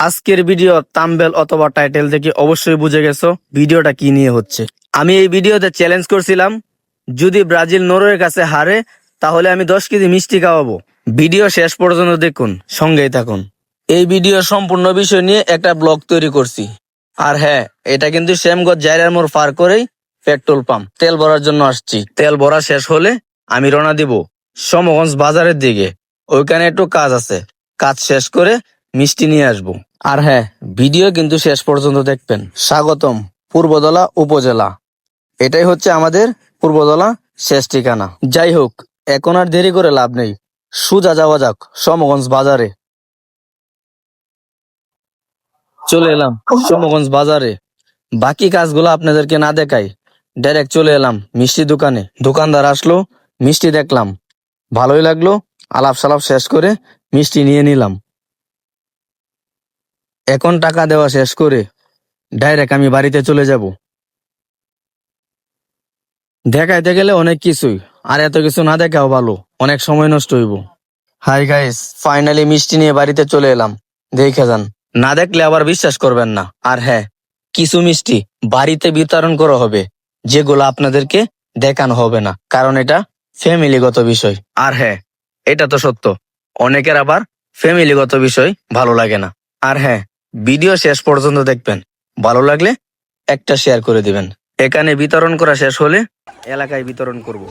আজকের video thumbnail অথবা title থেকে অবশ্যই বুঝে গেছো ভিডিওটা কি নিয়ে হচ্ছে। আমি এই ভিডিওতে চ্যালেঞ্জ করছিলাম, যদি ব্রাজিল নরওয়ের কাছে হারে তাহলে আমি 10 কেজি মিষ্টি খাওয়াবো। ভিডিও শেষ পর্যন্ত দেখুন, সঙ্গেই থাকুন। এই ভিডিও সম্পূর্ণ বিষয় নিয়ে একটা ব্লগ তৈরি করছি। আর হ্যাঁ, এটা কিন্তু শ্যামগঞ্জ জায়রার মোড় পার করেই পেট্রোল পাম্প। তেল ভরার জন্য আসছি। তেল ভরা শেষ হলে আমি রওনা দিব সমগঞ্জ বাজারের দিকে। ওইখানে একটু কাজ আছে, কাজ শেষ করে মিষ্টি নিয়ে আসবো। আর হ্যাঁ, ভিডিও কিন্তু শেষ পর্যন্ত দেখবেন। স্বাগতম পূর্বদলা উপজেলা। এটাই হচ্ছে আমাদের পূর্বদলা শেষ ঠিকানা। যাই হোক, এখন আর দেরি করে লাভ নেই, সোজা যাওয়া যাক সমগঞ্জ বাজারে। চলে এলাম সমগঞ্জ বাজারে। বাকি কাজগুলো আপনাদেরকে না দেখাই, ডাইরেক্ট চলে এলাম মিষ্টি দোকানে। দোকানদার আসলো, মিষ্টি দেখলাম, ভালোই লাগলো। আলাপ সালাপ শেষ করে মিষ্টি নিয়ে নিলাম। এখন টাকা দেওয়া শেষ করে ডাইরেক্ট আমি বাড়িতে চলে যাব। দেখাইতে গেলে অনেক কিছুই, আর এত কিছু না দেখাও ভালো, অনেক সময় নষ্ট হইব। হাই গাইস, ফাইনালি মিষ্টি নিয়ে বাড়িতে চলে এলাম। দেখে যান, না দেখলে আবার বিশ্বাস করবেন না। আর হ্যাঁ, কিছু মিষ্টি বাড়িতে বিতরণ করা হবে, যেগুলো আপনাদেরকে দেখানো হবে না, কারণ এটা ফ্যামিলিগত বিষয়। আর হ্যাঁ, এটা তো সত্য, অনেকের আবার ফ্যামিলিগত বিষয় ভালো লাগে না। আর হ্যাঁ, ভিডিও শেষ পর্যন্ত দেখবেন, ভালো লাগলে একটা শেয়ার করে দিবেন। এখানে বিতরণ করা শেষ হলে এলাকায় বিতরণ করব।